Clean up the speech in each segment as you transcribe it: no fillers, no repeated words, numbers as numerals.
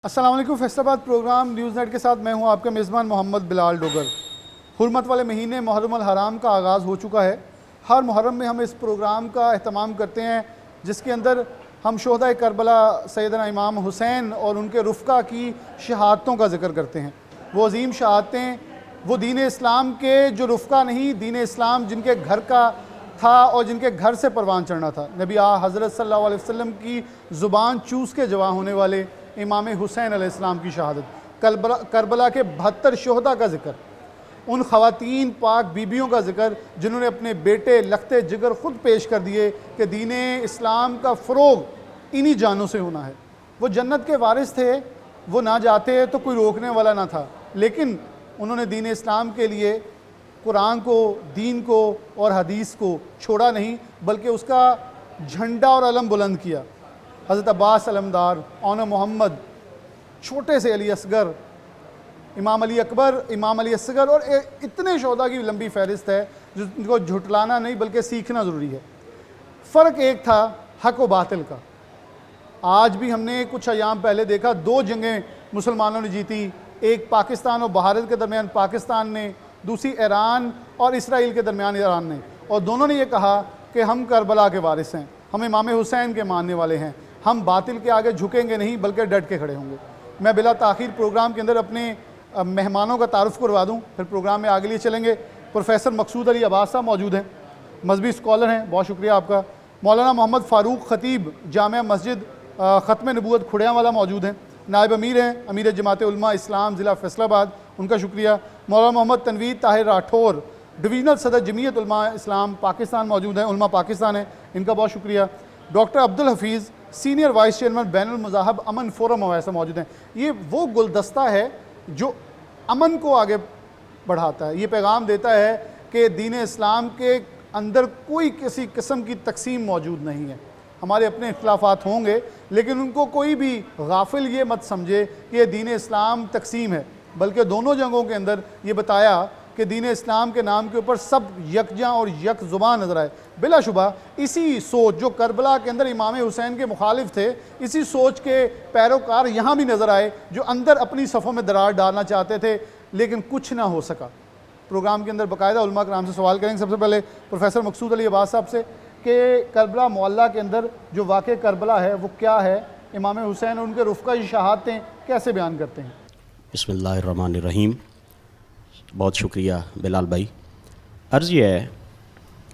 السلام علیکم. Faisal programme news net کے ساتھ میں ہوں آپ کا میزبان محمد بلال ڈوگر. حرمت والے مہینے محرم الحرام کا آغاز ہو چکا ہے. ہر محرم میں ہم اس پروگرام کا اہتمام کرتے ہیں جس کے اندر ہم شہداء کربلا سیدنا امام حسین اور ان کے رفقا کی شہادتوں کا ذکر کرتے ہیں. وہ عظیم شہادتیں، وہ دین اسلام کے جو رفقا نہیں، دین اسلام جن کے گھر کا تھا اور جن کے گھر سے پروان چڑھنا تھا. نبی حضرت صلی اللہ علیہ وسلم کی زبان چوس کے جواں ہونے والے امام حسین علیہ السلام کی شہادت، کربلا کے 72 شہداء کا ذکر، ان خواتین پاک بیبیوں کا ذکر جنہوں نے اپنے بیٹے لخت جگر خود پیش کر دیے کہ دین اسلام کا فروغ انہی جانوں سے ہونا ہے. وہ جنت کے وارث تھے، وہ نہ جاتے تو کوئی روکنے والا نہ تھا، لیکن انہوں نے دین اسلام کے لیے قرآن کو، دین کو اور حدیث کو چھوڑا نہیں بلکہ اس کا جھنڈا اور علم بلند کیا. حضرت عباس علمدار، اون محمد، چھوٹے سے علی اصغر، امام علی اکبر، امام علی اصغر اور اتنے شہداء کی لمبی فہرست ہے جن کو جھٹلانا نہیں بلکہ سیکھنا ضروری ہے. فرق ایک تھا حق و باطل کا. آج بھی ہم نے کچھ ایام پہلے دیکھا 2 جنگیں مسلمانوں نے جیتی، ایک پاکستان اور بھارت کے درمیان پاکستان نے، دوسری ایران اور اسرائیل کے درمیان ایران نے، اور دونوں نے یہ کہا کہ ہم کربلا کے وارث ہیں، ہم امام حسین کے ماننے والے ہیں، ہم باطل کے آگے جھکیں گے نہیں بلکہ ڈٹ کے کھڑے ہوں گے. میں بلا تاخیر پروگرام کے اندر اپنے مہمانوں کا تعارف کروا دوں، پھر پروگرام میں آگے لیے چلیں گے. پروفیسر مقصود علی عباس صاحب موجود ہیں، مذہبی اسکالر ہیں، بہت شکریہ آپ کا. مولانا محمد فاروق خطیب، جامع مسجد ختم نبوت کھڑیاں والا موجود ہیں، نائب امیر ہیں، امیر جماعت علماء اسلام ضلع فیصل آباد، ان کا شکریہ. مولانا محمد تنویر طاہر راٹھور، ڈویژنل صدر جمعیت علماء اسلام پاکستان موجود ہیں، علماء پاکستان ہیں، ان کا بہت شکریہ. Doctor Abdul Hafeez, senior vice chairman بین المذاہب امن فورم ایسا موجود ہیں. یہ وہ گلدستہ ہے جو امن کو آگے بڑھاتا ہے، یہ پیغام دیتا ہے کہ دین اسلام کے اندر کوئی کسی قسم کی تقسیم موجود نہیں ہے. ہمارے اپنے اختلافات ہوں گے لیکن ان کو کوئی بھی غافل یہ مت سمجھے کہ یہ دین اسلام تقسیم ہے، بلکہ دونوں جنگوں کے اندر یہ بتایا کہ دین اسلام کے نام کے اوپر سب یکجاں اور یک زبان نظر آئے. بلا شبہ اسی سوچ جو کربلا کے اندر امام حسین کے مخالف تھے، اسی سوچ کے پیروکار یہاں بھی نظر آئے جو اندر اپنی صفوں میں درار ڈالنا چاہتے تھے لیکن کچھ نہ ہو سکا. پروگرام کے اندر باقاعدہ علماء کرام سے سوال کریں گے. سب سے پہلے پروفیسر مقصود علی عباس صاحب سے کہ کربلا معلّہ کے اندر جو واقع کربلا ہے وہ کیا ہے، امام حسین اور ان کے رفقا کی شہادتیں کیسے بیان کرتے ہیں؟ بسم اللہ الرحمن الرحیم. بہت شکریہ بلال بھائی. عرض یہ ہے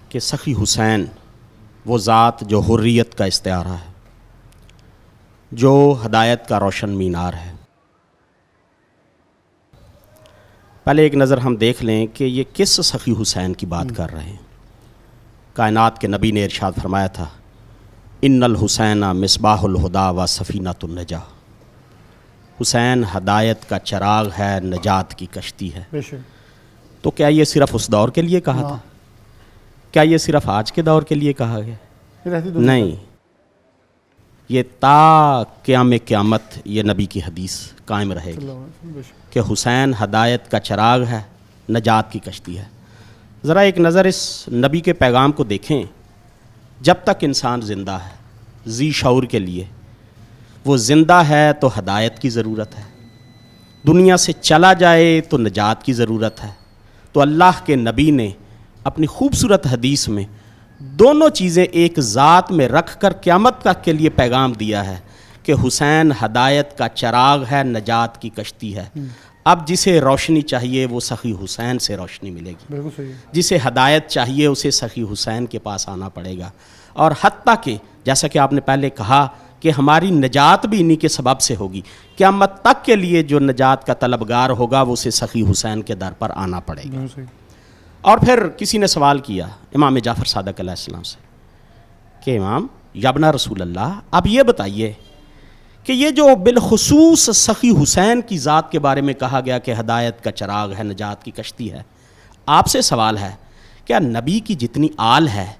کہ سخی حسین وہ ذات جو حریت کا استعارہ ہے، جو ہدایت کا روشن مینار ہے. پہلے ایک نظر ہم دیکھ لیں کہ یہ کس سخی حسین کی بات کر رہے ہیں. کائنات کے نبی نے ارشاد فرمایا تھا، ان الحسین مصباح الہدا و سفینۃ النجاہ. حسین ہدایت کا چراغ ہے، نجات کی کشتی ہے. تو کیا یہ صرف اس دور کے لیے کہا تھا؟ کیا یہ صرف آج کے دور کے لیے کہا گیا؟ نہیں، یہ تا قیام قیامت یہ نبی کی حدیث قائم رہے گی کہ حسین ہدایت کا چراغ ہے، نجات کی کشتی ہے. ذرا ایک نظر اس نبی کے پیغام کو دیکھیں. جب تک انسان زندہ ہے، ذی شعور کے لیے وہ زندہ ہے تو ہدایت کی ضرورت ہے، دنیا سے چلا جائے تو نجات کی ضرورت ہے. تو اللہ کے نبی نے اپنی خوبصورت حدیث میں دونوں چیزیں ایک ذات میں رکھ کر قیامت تک کے لیے پیغام دیا ہے کہ حسین ہدایت کا چراغ ہے، نجات کی کشتی ہے. اب جسے روشنی چاہیے وہ سخی حسین سے روشنی ملے گی. بالکل صحیح. جسے ہدایت چاہیے اسے سخی حسین کے پاس آنا پڑے گا. اور حتیٰ کہ جیسا کہ آپ نے پہلے کہا کہ ہماری نجات بھی انہی کے سبب سے ہوگی. قیامت تک کے لیے جو نجات کا طلبگار ہوگا وہ اسے سخی حسین کے در پر آنا پڑے گا. اور پھر کسی نے سوال کیا امام جعفر صادق علیہ السلام سے کہ امام یابنا رسول اللہ، اب یہ بتائیے کہ یہ جو بالخصوص سخی حسین کی ذات کے بارے میں کہا گیا کہ ہدایت کا چراغ ہے، نجات کی کشتی ہے، آپ سے سوال ہے کیا نبی کی جتنی آل ہے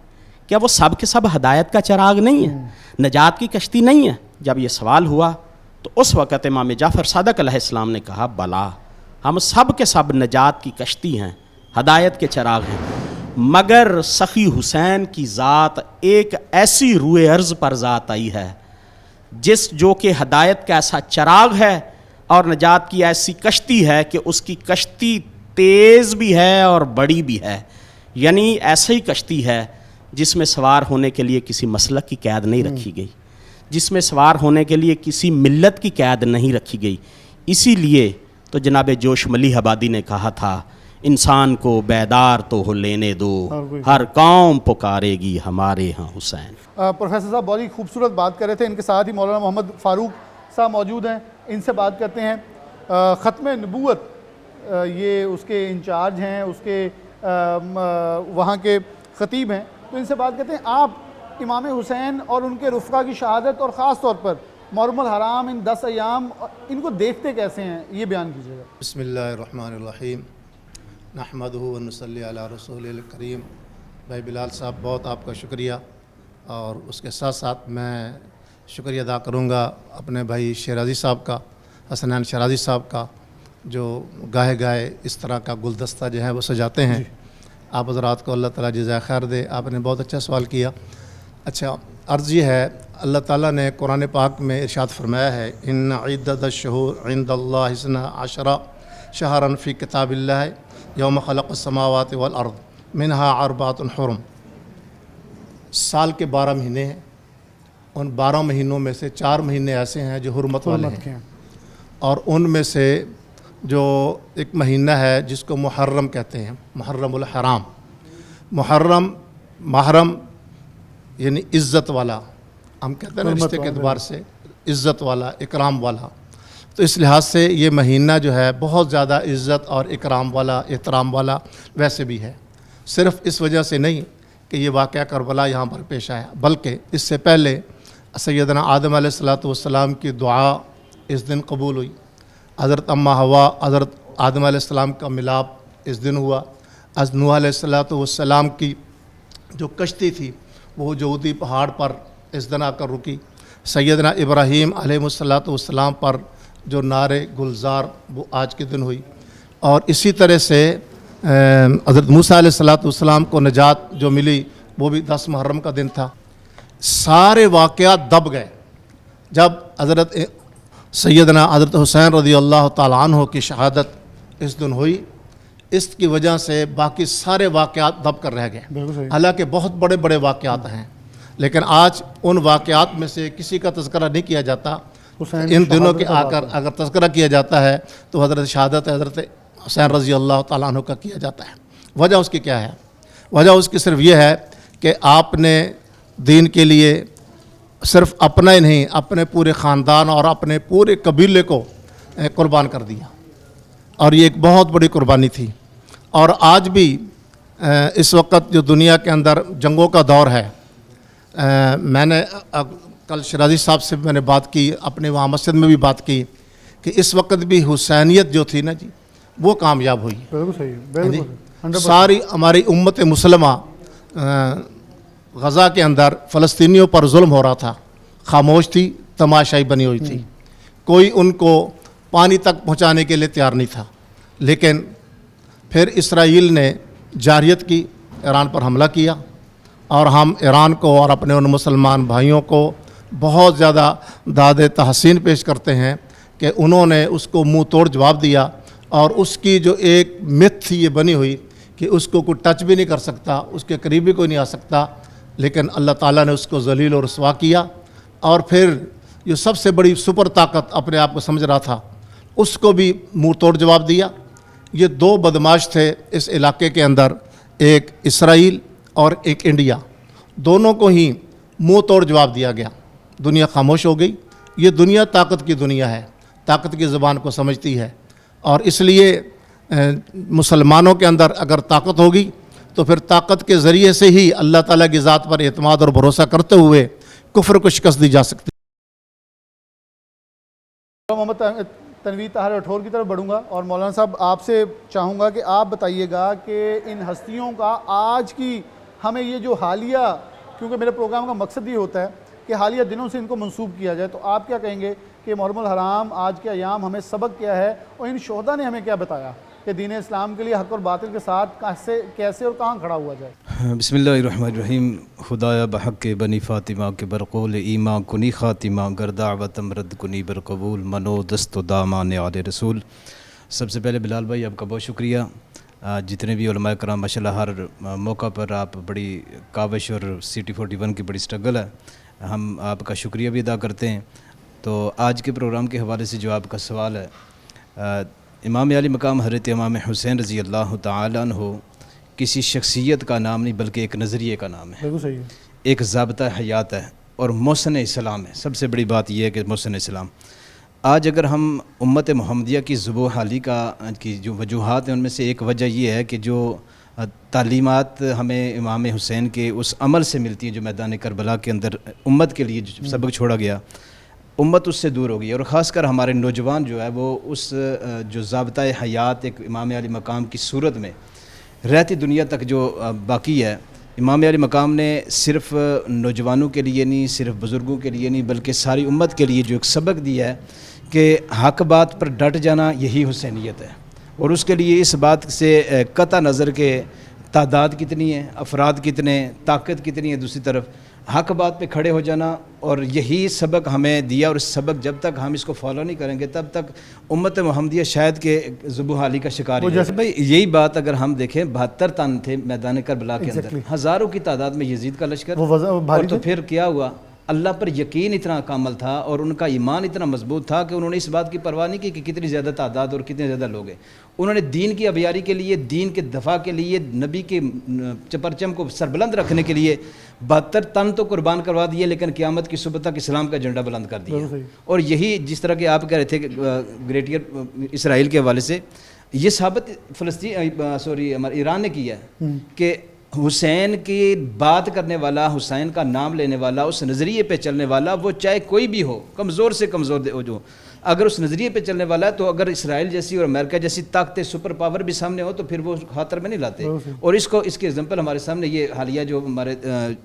کیا وہ سب کے سب ہدایت کا چراغ نہیں ہے، نجات کی کشتی نہیں ہے؟ جب یہ سوال ہوا تو اس وقت امام جعفر صادق علیہ السلام نے کہا بلا، ہم سب کے سب نجات کی کشتی ہیں، ہدایت کے چراغ ہیں، مگر سخی حسین کی ذات ایک ایسی روئے ارض پر ذات آئی ہے جو کہ ہدایت کا ایسا چراغ ہے اور نجات کی ایسی کشتی ہے کہ اس کی کشتی تیز بھی ہے اور بڑی بھی ہے. یعنی ایسی کشتی ہے جس میں سوار ہونے کے لیے کسی مسلک کی قید نہیں رکھی گئی, جس میں سوار ہونے کے لیے کسی ملت کی قید نہیں رکھی گئی. اسی لیے تو جناب جوش ملیح آبادی نے کہا تھا, انسان کو بیدار تو ہو لینے دو, ہر قوم پکارے گی ہمارے ہاں حسین. پروفیسر صاحب بہت ہی خوبصورت بات کر رہے تھے. ان کے ساتھ ہی مولانا محمد فاروق صاحب موجود ہیں, ان سے بات کرتے ہیں. ختم نبوت یہ اس کے انچارج ہیں, اس کے وہاں کے خطیب ہیں, تو ان سے بات کرتے ہیں. آپ امام حسین اور ان کے رفقا کی شہادت اور خاص طور پر محرم الحرام ان 10 ایام ان کو دیکھتے کیسے ہیں, یہ بیان کیجیے گا. بسم اللہ الرحمن الرحیم. نحمدہ و نصلی علی رسول الکریم. بھائی بلال صاحب بہت آپ کا شکریہ, اور اس کے ساتھ ساتھ میں شکریہ ادا کروں گا اپنے بھائی شیرازی صاحب کا, حسنین شیرازی صاحب کا, جو گاہے گاہے اس طرح کا گلدستہ جو ہے وہ سجاتے ہیں. آپ حضرات کو اللہ تعالیٰ جزائے خیر دے. آپ نے بہت اچھا سوال کیا. اچھا, عرض یہ ہے, اللہ تعالیٰ نے قرآن پاک میں ارشاد فرمایا ہے, ان عدت الشہور عند اللہ 12 شہرا فی کتاب اللہ یوم خلق السماوات والارض منہا 4 حرم. سال کے 12 مہینے ہیں, ان 12 مہینوں میں سے 4 مہینے ایسے ہیں جو حرمت والے ہیں, اور ان میں سے جو ایک مہینہ ہے جس کو محرم کہتے ہیں, محرم الحرام. محرم یعنی عزت والا, ہم کہتے ہیں نا رشتے کے اعتبار سے عزت والا, اکرام والا. تو اس لحاظ سے یہ مہینہ جو ہے بہت زیادہ عزت اور اکرام والا, احترام والا ویسے بھی ہے. صرف اس وجہ سے نہیں کہ یہ واقعہ کربلا یہاں پر پیش آیا, بلکہ اس سے پہلے سیدنا آدم علیہ السلام کی دعا اس دن قبول ہوئی. حضرت اماں حوا, حضرت آدم علیہ السلام کا ملاپ اس دن ہوا. حضرت نوح علیہ السلام کی جو کشتی تھی وہ جودی پہاڑ پر اس دن آ کر رکی. سیدنا ابراہیم علیہ السلام پر جو نار گلزار وہ آج کے دن ہوئی. اور اسی طرح سے حضرت موسیٰ علیہ السلام کو نجات جو ملی وہ بھی 10 محرم کا دن تھا. سارے واقعات دب گئے جب حضرت سیدنا حضرت حسین رضی اللہ تعالیٰ عنہ کی شہادت اس دن ہوئی. اس کی وجہ سے باقی سارے واقعات دب کر رہ گئے. حالانکہ بہت بڑے بڑے واقعات ہیں, لیکن آج ان واقعات میں سے کسی کا تذکرہ نہیں کیا جاتا. ان دنوں کے آ کر اگر تذکرہ کیا جاتا ہے تو حضرت شہادت حضرت حسین رضی اللہ تعالیٰ عنہ کا کیا جاتا ہے. وجہ اس کی کیا ہے؟ وجہ اس کی صرف یہ ہے کہ آپ نے دین کے لیے صرف اپنا ہی نہیں, اپنے پورے خاندان اور اپنے پورے قبیلے کو قربان کر دیا, اور یہ ایک بہت بڑی قربانی تھی. اور آج بھی اس وقت جو دنیا کے اندر جنگوں کا دور ہے, میں نے کل شیرازی صاحب سے میں نے بات کی, اپنے وہاں مسجد میں بھی بات کی, کہ اس وقت بھی حسینیت جو تھی نا جی وہ کامیاب ہوئی. بالکل صحیح, بالکل. ساری ہماری امت مسلمہ غزہ کے اندر فلسطینیوں پر ظلم ہو رہا تھا, خاموش تھی, تماشائی بنی ہوئی تھی, کوئی ان کو پانی تک پہنچانے کے لیے تیار نہیں تھا. لیکن پھر اسرائیل نے جارحیت کی, ایران پر حملہ کیا, اور ہم ایران کو اور اپنے ان مسلمان بھائیوں کو بہت زیادہ داد تحسین پیش کرتے ہیں کہ انہوں نے اس کو منہ توڑ جواب دیا. اور اس کی جو ایک متھ تھی یہ بنی ہوئی کہ اس کو کوئی ٹچ بھی نہیں کر سکتا, اس کے قریب بھی کوئی نہیں آ سکتا, لیکن اللہ تعالیٰ نے اس کو ذلیل اور رسوا کیا. اور پھر جو سب سے بڑی سپر طاقت اپنے آپ کو سمجھ رہا تھا اس کو بھی منہ توڑ جواب دیا. یہ 2 بدماش تھے اس علاقے کے اندر, ایک اسرائیل اور ایک انڈیا, دونوں کو ہی منہ توڑ جواب دیا گیا. دنیا خاموش ہو گئی. یہ دنیا طاقت کی دنیا ہے, طاقت کی زبان کو سمجھتی ہے, اور اس لیے مسلمانوں کے اندر اگر طاقت ہوگی تو پھر طاقت کے ذریعے سے ہی اللہ تعالیٰ کی ذات پر اعتماد اور بھروسہ کرتے ہوئے کفر کو شکست دی جا سکتی. محمد تنویر طاہر راٹھور کی طرف بڑھوں گا, اور مولانا صاحب آپ سے چاہوں گا کہ آپ بتائیے گا کہ ان ہستیوں کا آج کی ہمیں یہ جو حالیہ, کیونکہ میرے پروگرام کا مقصد یہ ہوتا ہے کہ حالیہ دنوں سے ان کو منسوب کیا جائے, تو آپ کیا کہیں گے کہ محرم الحرام آج کے ایام ہمیں سبق کیا ہے, اور ان شہداء نے ہمیں کیا بتایا کہ دین اسلام کے لیے حق اور باطل کے ساتھ کیسے اور کہاں کھڑا ہوا جائے؟ بسم اللہ الرحمن الرحیم. خدایا بحق بنی فاطمہ کے برقول ایمان کنی خاتمہ گردعوت امرد کنی برقبول منو دست و دامان آل رسول. سب سے پہلے بلال بھائی آپ کا بہت شکریہ. جتنے بھی علماء کرام ماشاءاللہ ہر موقع پر آپ بڑی کاوش اور CT41 کی بڑی سٹرگل ہے, ہم آپ کا شکریہ بھی ادا کرتے ہیں. تو آج کے پروگرام کے حوالے سے جو آپ کا سوال ہے, امام عالی مقام حضرت امام حسین رضی اللہ تعالیٰ عنہ کسی شخصیت کا نام نہیں بلکہ ایک نظریے کا نام ہے, بالکل صحیح ہے. ایک ضابطہ حیات ہے اور محسن اسلام ہے. سب سے بڑی بات یہ ہے کہ محسن اسلام. آج اگر ہم امت محمدیہ کی ذبح حالی کی جو وجوہات ہیں ان میں سے ایک وجہ یہ ہے کہ جو تعلیمات ہمیں امام حسین کے اس عمل سے ملتی ہیں جو میدان کربلا کے اندر امت کے لیے جو سبق چھوڑا گیا, امت اس سے دور ہو گئی. اور خاص کر ہمارے نوجوان جو ہے وہ اس جو ضابطہ حیات ایک امام علی مقام کی صورت میں رہتی دنیا تک جو باقی ہے, امام علی مقام نے صرف نوجوانوں کے لیے نہیں, صرف بزرگوں کے لیے نہیں, بلکہ ساری امت کے لیے جو ایک سبق دیا ہے کہ حق بات پر ڈٹ جانا یہی حسینیت ہے. اور اس کے لیے اس بات سے قطع نظر کے تعداد کتنی ہے, افراد کتنے, طاقت کتنی ہے, دوسری طرف حق بات پہ کھڑے ہو جانا, اور یہی سبق ہمیں دیا. اور اس سبق جب تک ہم اس کو فالو نہیں کریں گے تب تک امت محمدیہ شاید کہ ذبح حالی کا شکار ہے. بھائی یہی بات اگر ہم دیکھیں 72 تن تھے میدان کربلا کے اندر, ہزاروں کی تعداد میں یزید کا لشکر, اور تو پھر کیا ہوا, اللہ پر یقین اتنا کامل تھا اور ان کا ایمان اتنا مضبوط تھا کہ انہوں نے اس بات کی پرواہ نہیں کی کہ کتنی زیادہ تعداد اور کتنے زیادہ لوگ ہیں. انہوں نے دین کی ابیاری کے لیے, دین کے دفاع کے لیے, نبی کے پرچم کو سربلند رکھنے کے لیے 72 تن تو قربان کروا دیے, لیکن قیامت کی صبح تک اسلام کا جھنڈا بلند کر دیا. اور یہی جس طرح کہ آپ کہہ رہے تھے گریٹر اسرائیل کے حوالے سے, یہ ثابت ہمارے ایران نے کیا ہے کہ حسین کی بات کرنے والا, حسین کا نام لینے والا, اس نظریے پہ چلنے والا, وہ چاہے کوئی بھی ہو, کمزور سے کمزور جو, اگر اس نظریے پہ چلنے والا ہے تو اگر اسرائیل جیسی اور امریکہ جیسی طاقتیں سپر پاور بھی سامنے ہو تو پھر وہ خاطر میں نہیں لاتے. اور اس کی ایگزامپل ہمارے سامنے یہ حالیہ جو ہمارے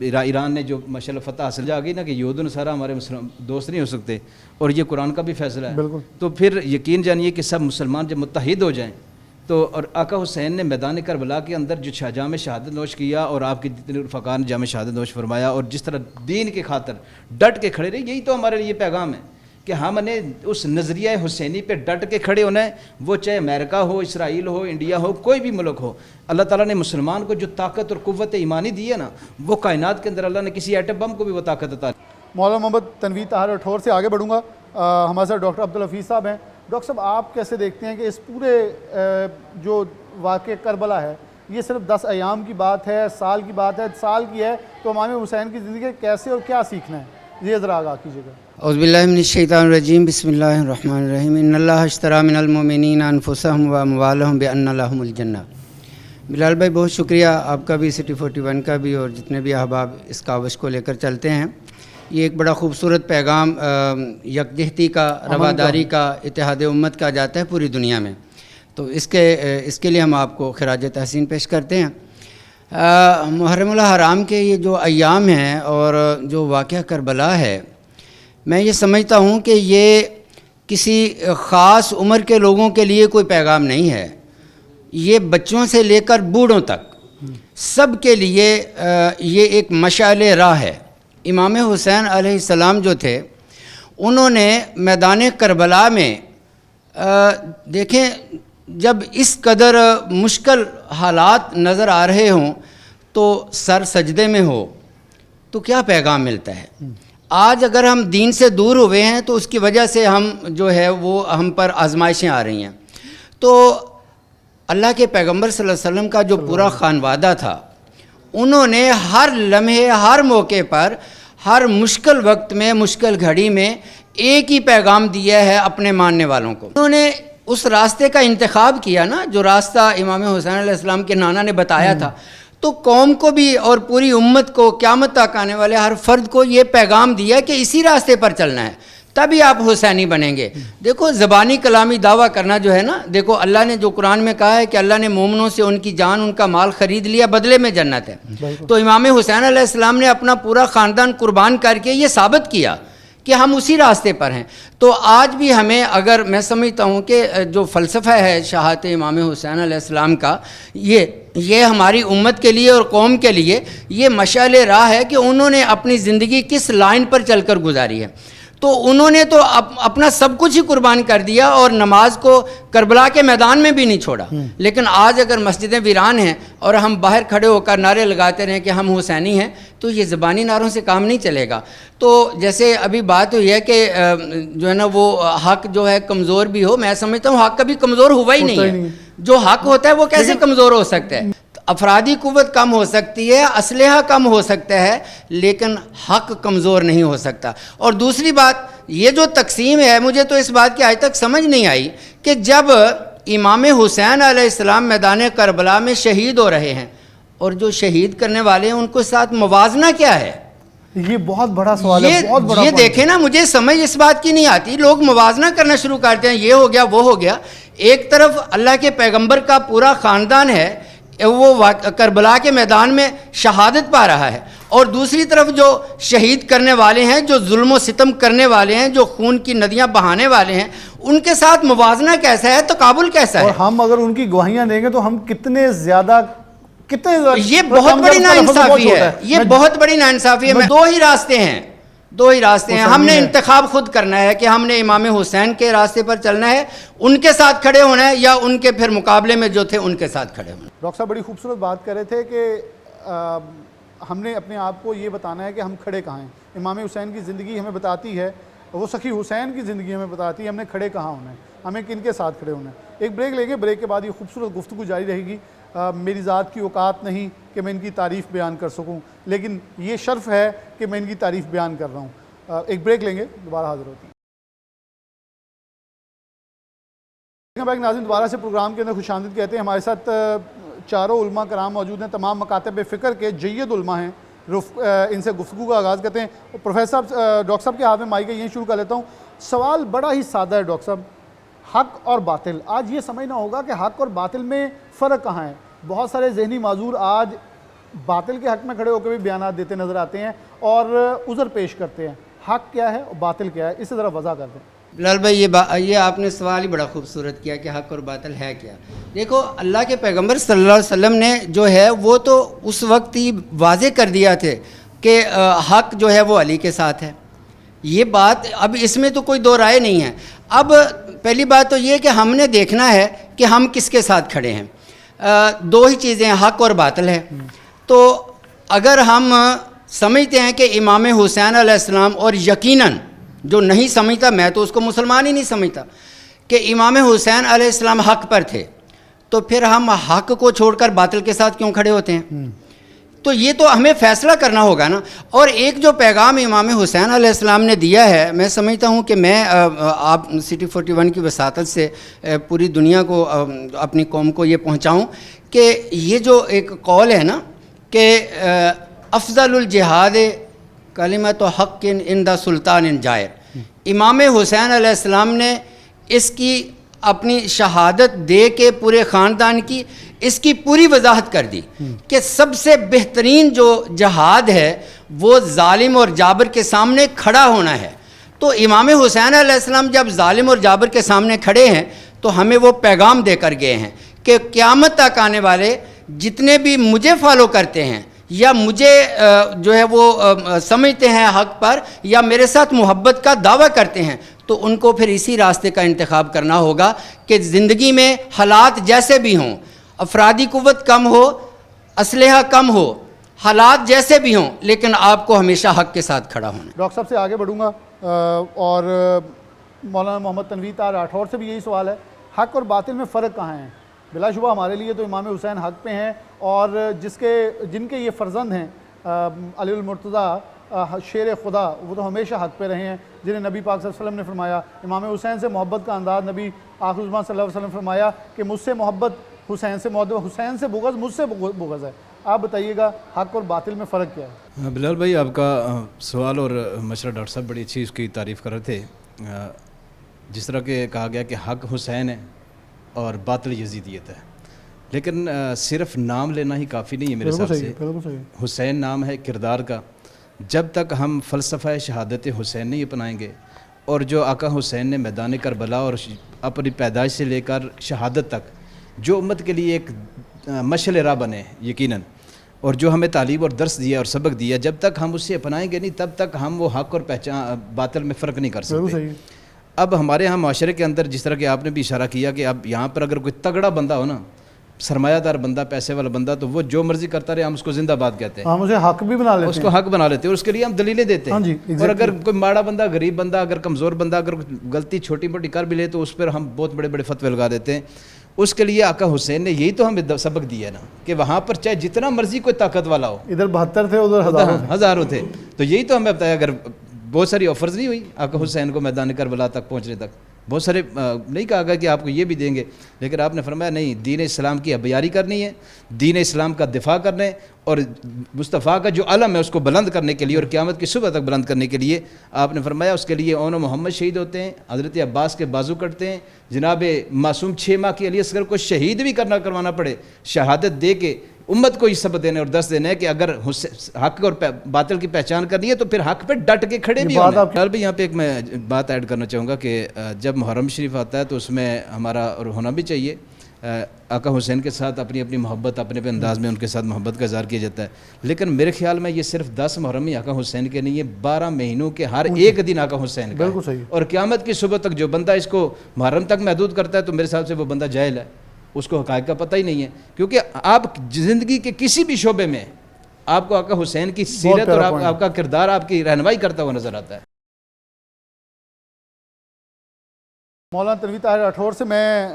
ایران نے جو ماشاءاللہ فتح حاصل آ گئی نا کہ یہود و نصارہ ہمارے دوست نہیں ہو سکتے, اور یہ قرآن کا بھی فیصلہ ہے. تو پھر یقین جانیے کہ سب مسلمان جب متحد ہو جائیں تو, اور آقا حسین نے میدان کربلا کے اندر جو جام شہادت نوش کیا, اور آپ کے جتنے رفقاء نے جام شہادت نوش فرمایا, اور جس طرح دین کے خاطر ڈٹ کے کھڑے رہے, یہی تو ہمارے لیے پیغام ہے کہ ہم نے اس نظریہ حسینی پہ ڈٹ کے کھڑے ہونا ہے. وہ چاہے امریکہ ہو, اسرائیل ہو, انڈیا ہو, کوئی بھی ملک ہو, اللہ تعالیٰ نے مسلمان کو جو طاقت اور قوت ایمانی دی ہے نا, وہ کائنات کے اندر اللہ نے کسی ایٹم بم کو بھی وہ طاقت عطا. مولانا محمد تنویر طاہر راٹھور سے آگے بڑھوں گا. ہمارے ساتھ ڈاکٹر عبدالحفیظ صاحب ہیں. ڈاکٹر صاحب, آپ کیسے دیکھتے ہیں کہ اس پورے جو واقع کربلا ہے یہ صرف 10 ایام کی بات ہے, سال کی بات ہے, سال کی ہے, تو امام حسین کی زندگی کیسے اور کیا سیکھنا ہے, یہ ذرا آگاہ کیجیے گا. اعوذ باللہ من الشیطان الرجیم. بسم اللہ الرحمن الرحیم. ان اللہ اشتری من المؤمنین انفسهم واموالهم بان لهم الجنہ. بلال بھائی بہت شکریہ آپ کا بھی, CT41 کا بھی, اور جتنے بھی احباب اس کاوش کو لے کر چلتے ہیں. یہ ایک بڑا خوبصورت پیغام یکجہتی کا, رواداری کا, اتحاد امت کا جاتا ہے پوری دنیا میں. تو اس کے لیے ہم آپ کو خراج تحسین پیش کرتے ہیں. محرم الحرام کے یہ جو ایام ہیں اور جو واقعہ کربلا ہے, میں یہ سمجھتا ہوں کہ یہ کسی خاص عمر کے لوگوں کے لیے کوئی پیغام نہیں ہے. یہ بچوں سے لے کر بوڑھوں تک سب کے لیے یہ ایک مشعل راہ ہے. امام حسین علیہ السلام جو تھے, انہوں نے میدان کربلا میں دیکھیں جب اس قدر مشکل حالات نظر آ رہے ہوں تو سر سجدے میں ہو تو کیا پیغام ملتا ہے. آج اگر ہم دین سے دور ہوئے ہیں تو اس کی وجہ سے ہم جو ہے وہ ہم پر آزمائشیں آ رہی ہیں. تو اللہ کے پیغمبر صلی اللہ علیہ وسلم کا جو پورا خانوادہ تھا, انہوں نے ہر لمحے, ہر موقع پر, ہر مشکل وقت میں, مشکل گھڑی میں ایک ہی پیغام دیا ہے اپنے ماننے والوں کو. انہوں نے اس راستے کا انتخاب کیا نا جو راستہ امام حسین علیہ السلام کے نانا نے بتایا تھا. تو قوم کو بھی اور پوری امت کو, قیامت تک آنے والے ہر فرد کو یہ پیغام دیا کہ اسی راستے پر چلنا ہے, تبھی آپ حسینی بنیں گے. دیکھو زبانی کلامی دعویٰ کرنا جو ہے نا, دیکھو اللہ نے جو قرآن میں کہا ہے کہ اللہ نے مومنوں سے ان کی جان, ان کا مال خرید لیا, بدلے میں جنت ہے. تو امام حسین علیہ السلام نے اپنا پورا خاندان قربان کر کے یہ ثابت کیا کہ ہم اسی راستے پر ہیں. تو آج بھی ہمیں اگر میں سمجھتا ہوں کہ جو فلسفہ ہے شہادت امام حسین علیہ السلام کا، یہ ہماری امت کے لیے اور قوم کے لیے یہ مشعل راہ ہے کہ انہوں نے اپنی زندگی کس لائن پر چل کر گزاری ہے. تو انہوں نے تو اپنا سب کچھ ہی قربان کر دیا اور نماز کو کربلا کے میدان میں بھی نہیں چھوڑا. لیکن آج اگر مسجدیں ویران ہیں اور ہم باہر کھڑے ہو کر نعرے لگاتے رہیں کہ ہم حسینی ہیں تو یہ زبانی نعروں سے کام نہیں چلے گا. تو جیسے ابھی بات ہوئی ہے کہ جو ہے نا وہ حق جو ہے کمزور بھی ہو، میں سمجھتا ہوں حق کبھی کمزور ہوا ہی نہیں ہے. جو حق ہوتا ہے وہ کیسے کمزور ہو سکتا ہے؟ افرادی قوت کم ہو سکتی ہے، اسلحہ کم ہو سکتا ہے، لیکن حق کمزور نہیں ہو سکتا. اور دوسری بات یہ جو تقسیم ہے، مجھے تو اس بات کی آج تک سمجھ نہیں آئی کہ جب امام حسین علیہ السلام میدان کربلا میں شہید ہو رہے ہیں اور جو شہید کرنے والے ہیں ان کو ساتھ موازنہ کیا ہے؟ یہ بہت بڑا سوال ہے، بہت بڑا یہ دیکھیں نا، مجھے سمجھ اس بات کی نہیں آتی. لوگ موازنہ کرنا شروع کرتے ہیں، یہ ہو گیا وہ ہو گیا. ایک طرف اللہ کے پیغمبر کا پورا خاندان ہے، وہ کربلا کے میدان میں شہادت پا رہا ہے، اور دوسری طرف جو شہید کرنے والے ہیں، جو ظلم و ستم کرنے والے ہیں، جو خون کی ندیاں بہانے والے ہیں، ان کے ساتھ موازنہ کیسا ہے، تقابل کیسا ہے؟ اور ہم اگر ان کی گواہیاں دیں گے تو ہم کتنے زیادہ یہ بہت بڑی ناانصافی ہے، یہ بہت بڑی ناانصافی ہے. دو ہی راستے ہیں. ہم نے انتخاب خود کرنا ہے کہ ہم نے امام حسین کے راستے پر چلنا ہے، ان کے ساتھ کھڑے ہونا ہے، یا ان کے پھر مقابلے میں جو تھے ان کے ساتھ کھڑے ہونا ہے. ڈاکٹر صاحب بڑی خوبصورت بات کر رہے تھے کہ ہم نے اپنے آپ کو یہ بتانا ہے کہ ہم کھڑے کہاں ہیں. امام حسین کی زندگی ہمیں بتاتی ہے، وہ سخی حسین کی زندگی ہمیں بتاتی ہے ہم نے کھڑے کہاں ہونا ہے، ہمیں کن کے ساتھ کھڑے ہونا ہے. ایک بریک لیں گے، بریک کے بعد یہ خوبصورت گفتگو جاری رہے گی. میری ذات کی اوقات نہیں کہ میں ان کی تعریف بیان کر سکوں، لیکن یہ شرف ہے کہ میں ان کی تعریف بیان کر رہا ہوں. ایک بریک لیں گے، دوبارہ حاضر ہوتی ہیں. ناظرین دوبارہ سے پروگرام کے اندر خوش آمدید کہتے ہیں. ہمارے ساتھ چاروں علماء کرام موجود ہیں، تمام مکاتب فکر کے جید علماء ہیں. ان سے گفتگو کا آغاز کرتے ہیں. پروفیسر صاحب، ڈاکٹر صاحب کے ہاتھ میں مائک ہے، یہیں شروع کر لیتا ہوں. سوال بڑا ہی سادہ ہے ڈاکٹر صاحب، حق اور باطل. آج یہ سمجھنا ہوگا کہ حق اور باطل میں فرق کہاں ہے. بہت سارے ذہنی معذور آج باطل کے حق میں کھڑے ہو کے بھی بیانات دیتے نظر آتے ہیں اور عذر پیش کرتے ہیں. حق کیا ہے اور باطل کیا ہے، اسے ذرا وضاح کر دیں. بلال بھائی، یہ آپ نے سوال ہی بڑا خوبصورت کیا کہ حق اور باطل ہے کیا. دیکھو، اللہ کے پیغمبر صلی اللہ علیہ وسلم نے جو ہے وہ تو اس وقت ہی واضح کر دیا تھے کہ حق جو ہے وہ علی کے ساتھ ہے. یہ بات اب اس میں تو کوئی دو رائے نہیں ہے. اب پہلی بات تو یہ کہ ہم نے دیکھنا ہے کہ ہم کس کے ساتھ کھڑے ہیں. دو ہی چیزیں ہیں، حق اور باطل ہے. تو اگر ہم سمجھتے ہیں کہ امام حسین علیہ السلام، اور یقیناً جو نہیں سمجھتا، میں تو اس کو مسلمان ہی نہیں سمجھتا، کہ امام حسین علیہ السلام حق پر تھے، تو پھر ہم حق کو چھوڑ کر باطل کے ساتھ کیوں کھڑے ہوتے ہیں؟ تو یہ تو ہمیں فیصلہ کرنا ہوگا نا. اور ایک جو پیغام امام حسین علیہ السلام نے دیا ہے، میں سمجھتا ہوں کہ میں آپ سٹی 41 کی وساطت سے پوری دنیا کو، اپنی قوم کو یہ پہنچاؤں کہ یہ جو ایک قول ہے نا کہ افضل الجہاد کلمۃ حق عند سلطان جائر، امام حسین علیہ السلام نے اس کی اپنی شہادت دے کے پورے خاندان کی اس کی پوری وضاحت کر دی کہ سب سے بہترین جو جہاد ہے وہ ظالم اور جابر کے سامنے کھڑا ہونا ہے. تو امام حسین علیہ السلام جب ظالم اور جابر کے سامنے کھڑے ہیں تو ہمیں وہ پیغام دے کر گئے ہیں کہ قیامت تک آنے والے جتنے بھی مجھے فالو کرتے ہیں یا مجھے جو ہے وہ سمجھتے ہیں حق پر، یا میرے ساتھ محبت کا دعویٰ کرتے ہیں، تو ان کو پھر اسی راستے کا انتخاب کرنا ہوگا کہ زندگی میں حالات جیسے بھی ہوں، افرادی قوت کم ہو، اسلحہ کم ہو، حالات جیسے بھی ہوں، لیکن آپ کو ہمیشہ حق کے ساتھ کھڑا ہونا. ڈاکٹر صاحب سے آگے بڑھوں گا اور مولانا محمد تنویر طاہر راٹھور سے بھی یہی سوال ہے، حق اور باطل میں فرق کہاں ہے؟ بلا شبہ ہمارے لیے تو امام حسین حق پہ ہیں، اور جن کے یہ فرزند ہیں علی المرتضیٰ شیر خدا، وہ تو ہمیشہ حق پہ رہے ہیں، جنہیں نبی پاک صلی اللہ علیہ وسلم نے فرمایا، امام حسین سے محبت کا انداز نبی آخر الزمان صلی اللہ علیہ وسلم نے فرمایا کہ مجھ سے محبت حسین سے محبت، حسین سے بغض مجھ سے بغض ہے. آپ بتائیے گا حق اور باطل میں فرق کیا ہے؟ بلال بھائی، آپ کا سوال اور مشورہ ڈاکٹر صاحب بڑی اچھی اس کی تعریف کر رہے تھے. جس طرح کہ کہا گیا کہ حق حسین ہے اور باطل یزیدیت ہے، لیکن صرف نام لینا ہی کافی نہیں ہے میرے حساب سے. حسین نام ہے کردار کا، جب تک ہم فلسفہ شہادت حسین نہیں اپنائیں گے، اور جو آقا حسین نے میدان کربلا اور اپنی پیدائش سے لے کر شہادت تک جو امت کے لیے ایک مشعل راہ بنے یقیناً، اور جو ہمیں تعلیم اور درس دیا اور سبق دیا، جب تک ہم اسے اپنائیں گے نہیں، تب تک ہم وہ حق اور باطل میں فرق نہیں کر سکتے۔ اب ہمارے ہاں معاشرے کے اندر جس طرح کہ آپ نے بھی اشارہ کیا کہ اب یہاں پر اگر کوئی تگڑا بندہ ہو نا، سرمایہ دار بندہ، پیسے والا بندہ، تو وہ جو مرضی کرتا رہے، ہم اس کو زندہ باد کہتے ہیں، ہم اسے حق بھی بنا لیتے ہیں، اس کو حق بنا لیتے ہیں، اور اس کے لیے ہم دلیلیں دیتے ہیں۔ اور اگر کوئی ماڑا بندہ، غریب بندہ، اگر کمزور بندہ اگر غلطی چھوٹی موٹی کر بھی لے تو اس پر ہم بہت بڑے بڑے فتوے لگا دیتے ہیں۔ اس کے لیے آقا حسین نے یہی تو ہمیں سبق دیا ہے نا کہ وہاں پر چاہے جتنا مرضی کوئی طاقت والا ہو، ادھر 72 تھے ادھر ہزاروں تھے، تو یہی تو ہمیں بتایا۔ اگر بہت ساری آفرز نہیں ہوئی آقا حسین کو میدان کربلا تک پہنچنے تک، بہت سارے نہیں کہا گیا کہ آپ کو یہ بھی دیں گے، لیکن آپ نے فرمایا نہیں، دین اسلام کی ابیاری کرنی ہے، دین اسلام کا دفاع کرنا ہے، اور مصطفیٰ کا جو علم ہے اس کو بلند کرنے کے لیے اور قیامت کی صبح تک بلند کرنے کے لیے آپ نے فرمایا اس کے لیے اون و محمد شہید ہوتے ہیں، حضرت عباس کے بازو کٹتے ہیں، جناب معصوم 6 ماہ کے علی اصغر کو شہید بھی کروانا پڑے، شہادت دے کے امت کو یہ سبق دینے اور درس دینا ہے کہ اگر حق اور باطل کی پہچان کرنی ہے تو پھر حق پہ ڈٹ کے کھڑے بھی ہونا ہے۔ بھی یہاں پہ ایک میں بات ایڈ کرنا چاہوں گا کہ جب محرم شریف آتا ہے تو اس میں ہمارا اور ہونا بھی چاہیے، آقا حسین کے ساتھ اپنی اپنی محبت، اپنے اپنے انداز میں ان کے ساتھ محبت کا اظہار کیا جاتا ہے، لیکن میرے خیال میں یہ صرف 10 محرم ہی آقا حسین کے نہیں ہے، 12 مہینوں کے ہر ایک دن آقا حسین کا ہے، اور قیامت کی صبح تک جو بندہ اس کو محرم تک محدود کرتا ہے تو میرے حساب سے وہ بندہ جاہل ہے، اس کو حقائق کا پتہ ہی نہیں ہے، کیونکہ آپ زندگی کے کسی بھی شعبے میں آپ کو آقا حسین کی سیرت اور آپ کا کردار آپ کی رہنمائی کرتا ہوا نظر آتا ہے۔ مولانا تنویر طاہر راٹھور سے میں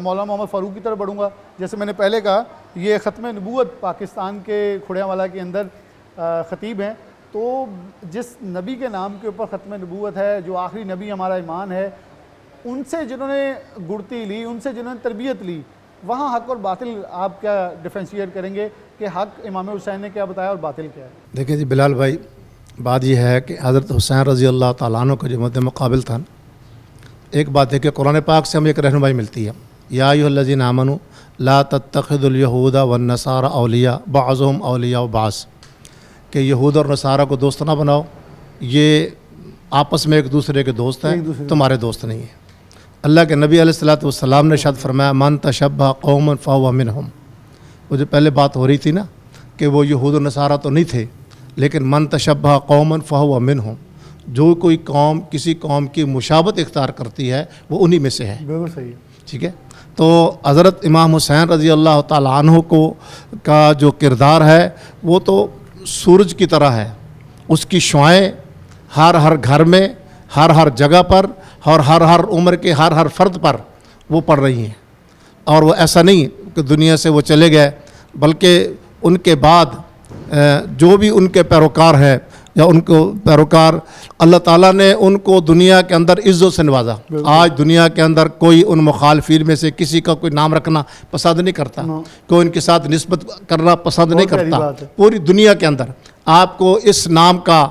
مولانا محمد فاروق کی طرف بڑھوں گا۔ جیسے میں نے پہلے کہا، یہ ختم نبوت پاکستان کے کھڑیاں کے اندر خطیب ہیں، تو جس نبی کے نام کے اوپر ختم نبوت ہے، جو آخری نبی ہمارا ایمان ہے، ان سے جنہوں نے گڑتی لی، ان سے جنہوں نے تربیت لی، وہاں حق اور باطل آپ کیا ڈیفرینشیٹ کریں گے کہ حق امام حسین نے کیا بتایا اور باطل کیا ہے؟ دیکھیں جی بلال بھائی، بات یہ ہے کہ حضرت حسین رضی اللہ تعالیٰ عنہ کا جو مد مقابل تھا، ایک بات ہے کہ قرآن پاک سے ہمیں ایک رہنمائی ملتی ہے، یا ایھا الذین آمنوا لا تتخذوا اليہود والنصارى اولیاء بعضهم اولیاء بعض، کہ یہود اور نصارہ کو دوست نہ بناؤ، یہ آپس میں ایک دوسرے کے دوست ہیں، تمہارے دوست نہیں ہیں۔ اللہ کے نبی علیہ الصلوۃ والسلام نے ارشاد فرمایا من تشبہ قوما فہو منہم، وہ جو پہلے بات ہو رہی تھی نا کہ وہ یہود و نصارہ تو نہیں تھے، لیکن من تشبہ قوما فہو منہم، جو کوئی قوم کسی قوم کی مشابہت اختیار کرتی ہے وہ انہی میں سے ہے۔ بالکل صحیح ہے، ٹھیک ہے، تو حضرت امام حسین رضی اللہ تعالیٰ عنہ کا جو کردار ہے وہ تو سورج کی طرح ہے، اس کی شعائیں ہر گھر میں، ہر جگہ پر، اور ہر عمر کے ہر فرد پر وہ پڑ رہی ہیں، اور وہ ایسا نہیں کہ دنیا سے وہ چلے گئے، بلکہ ان کے بعد جو بھی ان کے پیروکار ہیں یا ان کو پیروکار، اللہ تعالیٰ نے ان کو دنیا کے اندر عزت سے نوازا۔ آج دنیا کے اندر کوئی ان مخالفین میں سے کسی کا کوئی نام رکھنا پسند نہیں کرتا، کوئی ان کے ساتھ نسبت کرنا پسند نہیں کرتا، پوری دنیا کے اندر آپ کو اس نام کا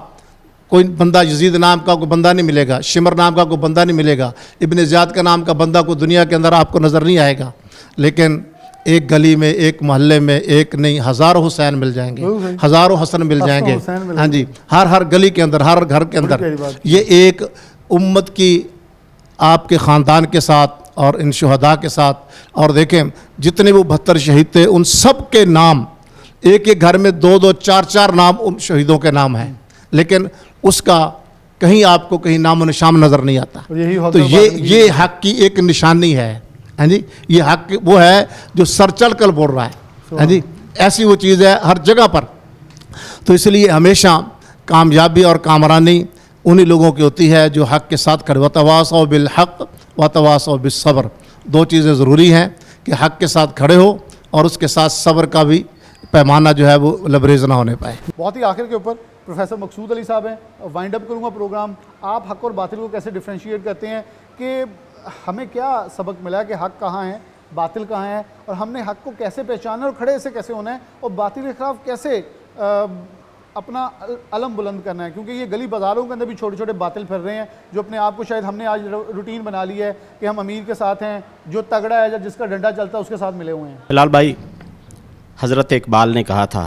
کوئی بندہ، یزید نام کا کوئی بندہ نہیں ملے گا، شمر نام کا کوئی بندہ نہیں ملے گا، ابن زیاد کا نام کا بندہ کوئی دنیا کے اندر آپ کو نظر نہیں آئے گا، لیکن ایک گلی میں، ایک محلے میں ایک نہیں ہزاروں حسین مل جائیں گے، ہزاروں حسن مل جائیں گے، ہاں جی، ہر گلی کے اندر، ہر گھر کے اندر۔ یہ ایک امت کی آپ کے خاندان کے ساتھ اور ان شہداء کے ساتھ، اور دیکھیں جتنے وہ 72 شہید تھے ان سب کے نام، ایک ایک گھر میں 2 4 نام ان شہیدوں کے نام ہیں، لیکن اس کا کہیں آپ کو کہیں نام و نشان نظر نہیں آتا۔ تو یہ حق کی ایک نشانی ہے، ہاں جی، یہ حق وہ ہے جو سر چل کر بول رہا ہے، ہاں جی، ایسی وہ چیز ہے ہر جگہ پر۔ تو اس لیے ہمیشہ کامیابی اور کامرانی انہی لوگوں کی ہوتی ہے جو حق کے ساتھ کھڑے، وتواصوا بالحق وتواصوا بالصبر، 2 چیزیں ضروری ہیں کہ حق کے ساتھ کھڑے ہو اور اس کے ساتھ صبر کا بھی پیمانہ جو ہے وہ لبریز نہ ہونے پائے۔ بہت ہی آخر کے اوپر پروفیسر مقصود علی صاحب ہیں، وائنڈ اپ کروں گا پروگرام، آپ حق اور باطل کو کیسے ڈیفرینشیٹ کرتے ہیں کہ ہمیں کیا سبق ملا کہ حق کہاں ہے، باطل کہاں ہے، اور ہم نے حق کو کیسے پہچانا اور کھڑے سے کیسے ہونا ہے، اور باطل کے خلاف کیسے اپنا علم بلند کرنا ہے، کیونکہ یہ گلی بازاروں کے اندر بھی چھوٹے چھوٹے باطل پھر رہے ہیں جو اپنے آپ کو شاید ہم نے آج روٹین بنا لی ہے کہ ہم امیر کے ساتھ ہیں، جو تگڑا ہے یا جس کا ڈنڈا چلتا ہے اس کے ساتھ ملے ہوئے ہیں۔ بلال بھائی، حضرت اقبال نے کہا تھا